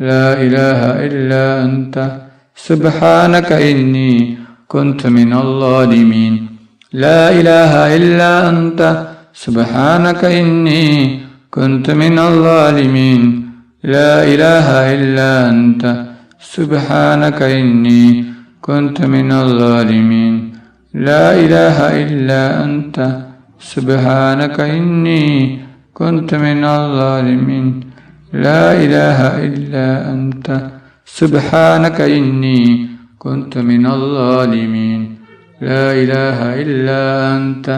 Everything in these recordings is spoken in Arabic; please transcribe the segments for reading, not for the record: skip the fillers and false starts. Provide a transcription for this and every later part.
لا إله إلا أنت سبحانك إني كنت من الظالمين لا إله إلا أنت سبحانك إني كنت من الظالمين لا إله إلا أنت سبحانك إني كنت من الظالمين لا إله إلا أنت سبحانك إني كنت من الظالمين لا إله إلا أنت سبحانك إني كنت من الظالمين لا إله إلا أنت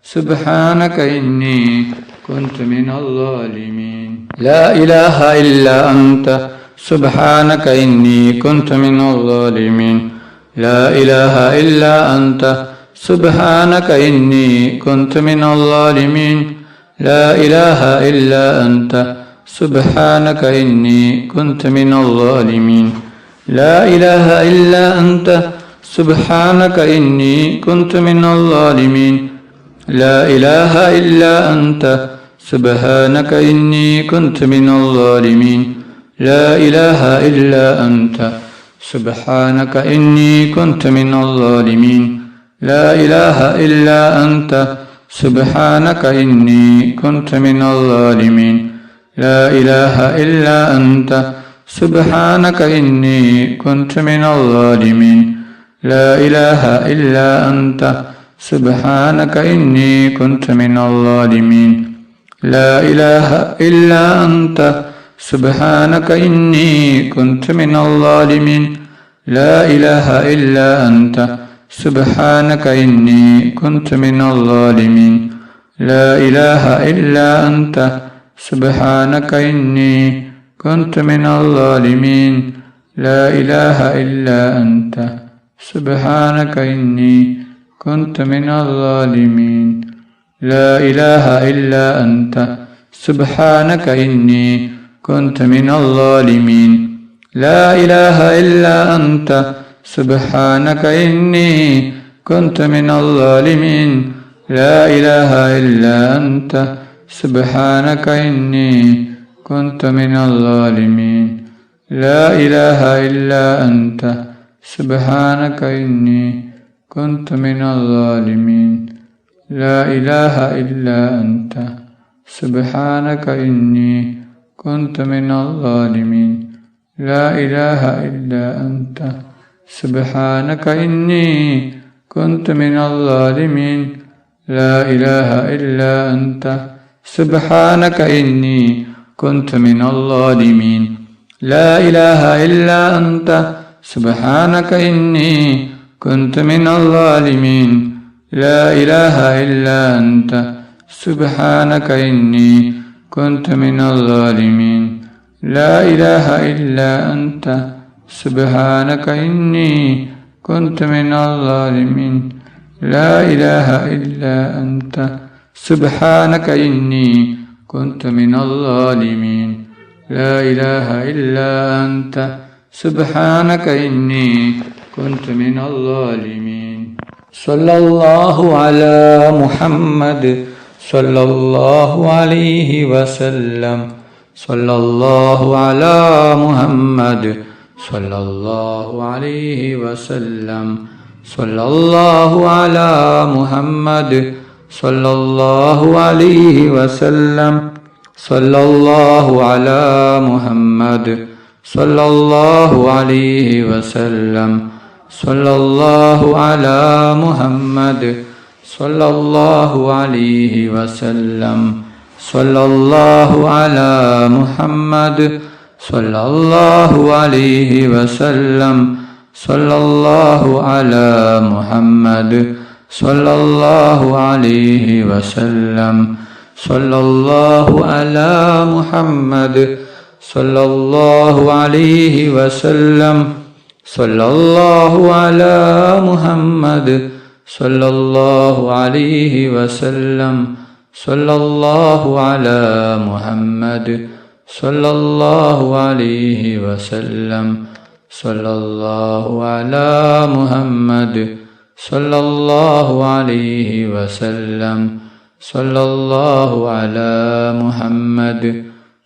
سبحانك إني كنت من الظالمين لا إله إلا أنت سبحانك إني كنت من الظالمين لا إله إلا أنت سبحانك إني كنت من الظالمين لا إله إلا أنت سبحانك إني كنت من الظالمين لا إله إلا أنت سبحانك إني كنت من الظالمين لا إله إلا أنت سبحانك إني كنت من الظالمين لا إله إلا أنت سبحانك إني كنت من الظالمين لا إله إلا أنت سبحانك إني كنت من الظالمين لا إله إلا أنت سبحانك إني كنت من الظالمين لا إله إلا أنت سبحانك إني كنت من الظالمين لا إله إلا أنت سبحانك إني كنت من الظالمين لا إله إلا أنت سبحانك إني كنت من الظالمين لا إله إلا أنت سبحانك إني كنت من الظالمين لا إله إلا أنت سبحانك إني كنت من الظالمين لا إله إلا أنت سبحانك إني كنت من الظالمين لا إله إلا أنت سبحانك إني كنت من الظالمين لا إله إلا أنت سبحانك إني كنت من الظالمين لا إله إلا أنت سبحانك إني كنت من الظالمين لا إله إلا أنت سبحانك إني كنت من الظالمين لا إله إلا أنت سبحانك إني كنت من الظالمين لا إله إلا أنت سبحانك إني كنت من الظالمين لا إله إلا أنت سبحانك إني كنت من الظالمين لا إله إلا أنت سبحانك إني كنت من الظالمين لا إله إلا أنت سبحانك إني كنت من الظالمين لا إله إلا أنت سبحانك إني كنت من الظالمين لا إله إلا أنت سبحانك إني كنت من الظالمين صلى الله على محمد صلى الله عليه وسلم صلى الله على محمد صلى الله عليه وسلم صلى الله على محمد صلى الله عليه وسلم صلى الله على محمد صلى الله عليه وسلم صلى الله على محمد صلى الله عليه وسلم صلى الله على محمد صلى الله عليه وسلم صلى الله على محمد صلى الله عليه وسلم صلى الله على محمد صلى الله عليه وسلم صلى الله على محمد صلى الله عليه وسلم صلى الله على محمد صلى الله عليه وسلم صلى الله على محمد صلى الله عليه وسلم صلى الله على محمد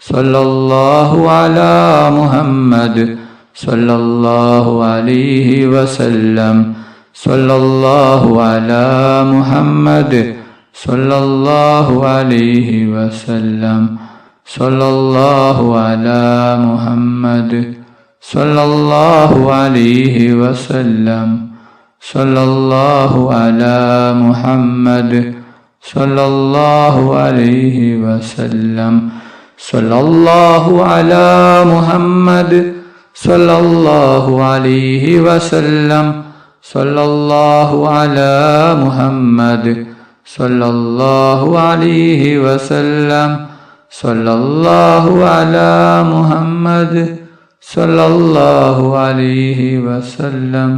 صلى الله على محمد صلى الله عليه وسلم صلى الله على محمد صلى الله عليه وسلم صلى الله على محمد صلى الله عليه وسلم صلى الله على محمد صلى الله عليه وسلم صلى الله على محمد صلى الله عليه وسلم صلى الله على محمد صلى الله عليه وسلم صلى الله على محمد صلى الله عليه وسلم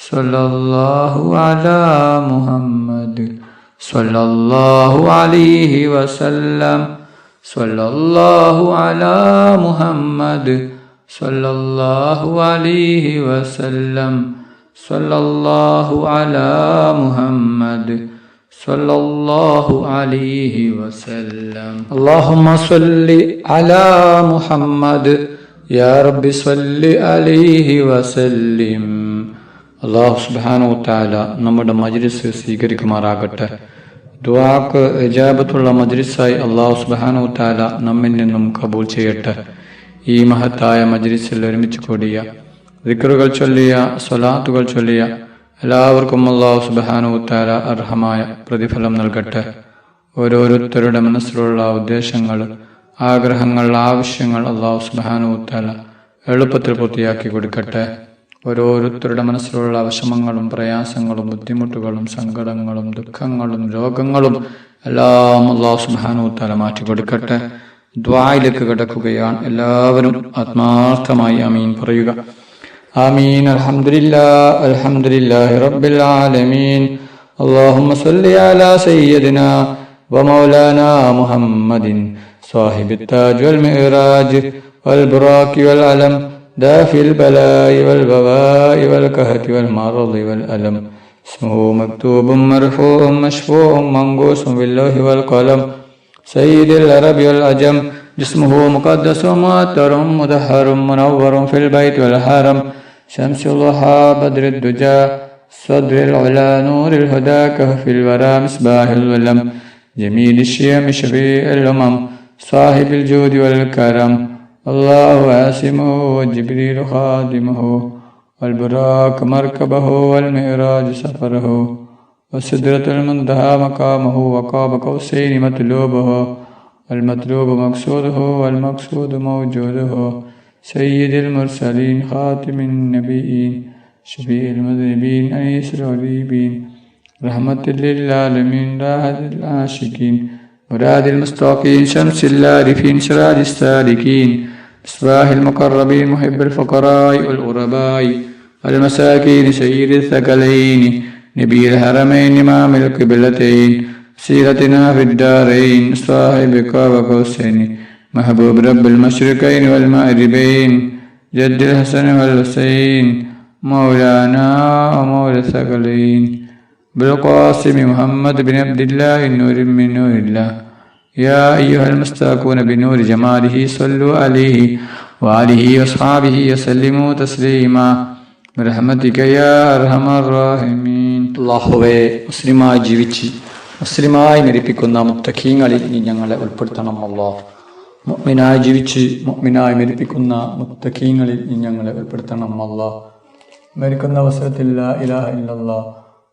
صلى الله على محمد صلى الله عليه وسلم صلى الله على محمد صلى الله عليه وسلم صلى الله على محمد صلى الله عليه وسلم اللهم صل على محمد يا رب صل عليه وسلم. അല്ലാഹു സുബ്ഹാനഹു വ തആല നമ്മുടെ മജ്ലിസ് സ്വീകരിക്കുമാറാകട്ടെ. ദുആക്ക് ഇജാബത്തുള്ള മജ്ലിസായി അല്ലാഹു സുബ്ഹാനഹു വ തആല നമ്മിൽ നിന്നും കബൂൽ ചെയ്യട്ടെ. ഈ മഹത്തായ മജ്ലിസിൽ ഒരുമിച്ച് കൂടിയ ദിക്റുകൾ ചൊല്ലിയ സ്വലാത്തുകൾ ചൊല്ലിയ എല്ലാവർക്കും അല്ലാഹു സുബ്ഹാനഹു വ തആല അർഹമായ പ്രതിഫലം നൽകട്ടെ. ഓരോരുത്തരുടെ മനസ്സിലുള്ള ഉദ്ദേശങ്ങൾ, ആഗ്രഹങ്ങൾ, ആവശ്യങ്ങൾ അല്ലാഹു സുബ്ഹാനഹു വ തആല എളുപ്പത്തിൽ പൂർത്തിയാക്കി കൊടുക്കട്ടെ. ഓരോരുത്തരുടെ മനസ്സിലുള്ള വിഷമങ്ങളും പ്രയാസങ്ങളും ബുദ്ധിമുട്ടുകളും സങ്കടങ്ങളും ദുഃഖങ്ങളും രോഗങ്ങളും എല്ലാം അല്ലാഹു സുബ്ഹാനഹു വ തആല മാറ്റിക്കൊടുക്കട്ടെ. ദുആയിലേക്ക് കടക്കുകയാണ്. എല്ലാവരും ആത്മാർത്ഥമായി ആമീൻ പറയുക. ആമീൻ. അൽഹംദുലില്ലാഹി അൽഹംദുലില്ലാഹി റബ്ബിൽ ആലമീൻ. അല്ലാഹുമ്മ സ്വല്ലി അലാ സയ്യിദിനാ വമൗലാനാ മുഹമ്മദിൻ സാഹിബിത് താജ് വൽ മിഅ്റാജ് വൽ ബുറാഖി വൽ അലം دافي البلاء والبواء والكهة والمرض والألم اسمه مكتوب مرفوع مشفوع منقوص باللوح والقلم سيد العرب والعجم جسمه مقدس مؤطر مطهر منور في البيت والحرم شمس الضحى بدر الدجى صدر العلا نور الهدى كهف الورى مصباح الظلم جميل الشيم شفيع الأمم صاحب الجود والكرم الله عاصمه وجبريل خادمه والبراق مركبه والمعراج سفره والسدرة المنتهى مقامه وقاب قوسين مطلوبه والمطلوب مقصوده والمقصود موجوده سيد المرسلين خاتم النبيين شفيع المذنبين أنيس الغريبين رحمة للعالمين راحة العاشقين مراد المستوقين شمس العارفين سراج السالكين مصباح المقربين محب الفقراء والغرباء والمساكين سيد الثقلين نبي الحرمين إمام القبلتين سيرتنا في الدارين صاحب قاب قوسين محبوب رب المشرقين والمغربين جد الحسن والحسين مولانا ومولى الثقلين بالقاسم محمد بن عبد الله نور من نور الله يا أيها المستاقون بنور جماله صلوا عليه وآله وأصحابه وسلموا تسليما برحمتك يا أرحم الراحمين. അല്ലാഹുവേ, മുസ്ലിമായി ജീവിച്ച് മുസ്ലിമായി മരിപ്പിക്കുന്ന മുത്തഖീങ്ങളിൽ നീ ഞങ്ങളെ ഉൾപ്പെടുത്തണം. അല്ലാഹ്, മുഅ്മിനായി ജീവിച്ച് മുഅ്മിനായി മരിപ്പിക്കുന്ന മുത്തഖീങ്ങളിൽ നീ ഞങ്ങളെ ഉൾപ്പെടുത്തണം. അല്ലാഹ്, മരിക്കുന്ന അവസരത്തിൽ ലാ ഇലാഹ ഇല്ലല്ലാഹ്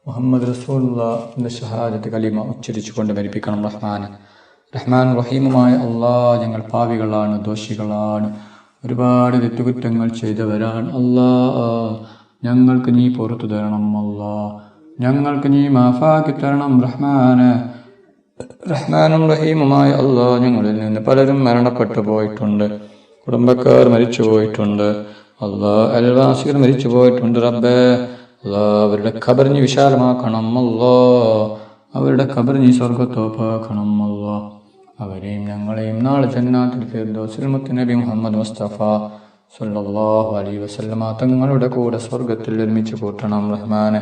മുഹമ്മദ് റസൂലുള്ളാഹ് എന്ന ഷഹാദത്ത് കലിമ ഉച്ചരിച്ചുകൊണ്ട് മരിപ്പിക്കണം. റഹ്മാൻ റഹീമുമായ അല്ലാഹ്, ഞങ്ങൾ പാപികളാണ്, ദോഷികളാണ്, ഒരുപാട് തെറ്റുകുറ്റങ്ങൾ ചെയ്തവരാണ്. അല്ലാഹ്, ഞങ്ങൾക്ക് നീ പുറത്തു തരണം. അല്ലാഹ്, ഞങ്ങൾക്ക് നീ മാഫാക്കി തരണം. റഹ്മാനും റഹീമുമായ അല്ലാഹ്, ഞങ്ങളിൽ നിന്ന് പലരും മരണപ്പെട്ടു പോയിട്ടുണ്ട്. കുടുംബക്കാർ മരിച്ചു പോയിട്ടുണ്ട്. അല്ലാഹ്, അയൽവാസികൾ മരിച്ചു പോയിട്ടുണ്ട്. റബ്ബേ, അല്ലാഹ്, അവരുടെ ഖബർ നീ വിശാലമാക്കണം. അല്ലാഹ്, അവരുടെ ഖബർ നീ സ്വർഗ്ഗത്തോപ്പാക്കണം. അല്ലാഹ്, അവരെയും ഞങ്ങളെയും നാളെ ജന്നാത്തുൽ ഫിർദൗസിൽ മുത്തുനബി മുഹമ്മദ് മുസ്തഫ സല്ലല്ലാഹു അലൈഹി വസല്ലമ തങ്ങളുടെ കൂടെ സ്വർഗ്ഗത്തിൽ ഒരുമിച്ച് കൂട്ടണം. റഹ്മാനെ,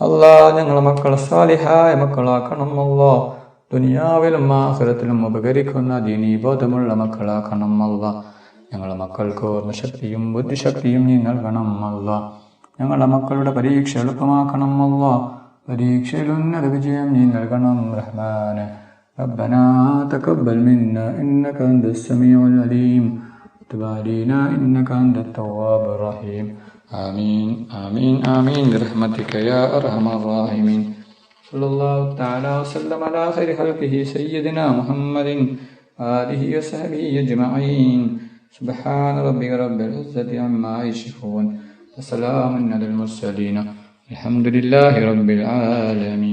അല്ലാഹ്, ഞങ്ങളെ മക്കളെ സാലിഹായ മക്കളാക്കണം. അല്ലാഹ്, ദുനിയാവിലും ആഖിറത്തിലും ഉപകരിക്കുന്ന ദീനീ ബോധമുള്ള മക്കളാക്കണം അല്ലാഹ്. ഞങ്ങളുടെ മക്കൾക്ക് ഓർമ്മശക്തിയും ബുദ്ധിശക്തിയും നീ നൽകണം അല്ലാഹ്. ഞങ്ങളുടെ മക്കളുടെ പരീക്ഷ എളുപ്പമാക്കണം അല്ലാഹ്. പരീക്ഷയിൽ ഉന്നത വിജയം നീ നൽകണം റഹ്മാനെ. ربنا تقبل منا إنك أنت السميع العليم وتب علينا إنك أنت التواب الرحيم آمين آمين آمين برحمتك يا أرحم الراحمين. صلى الله تعالى وسلم على خير خلقه سيدنا محمد آله وصحبه أجمعين. سبحان ربك رب العزة عما يصفون وسلام على المرسلين الحمد لله رب العالمين.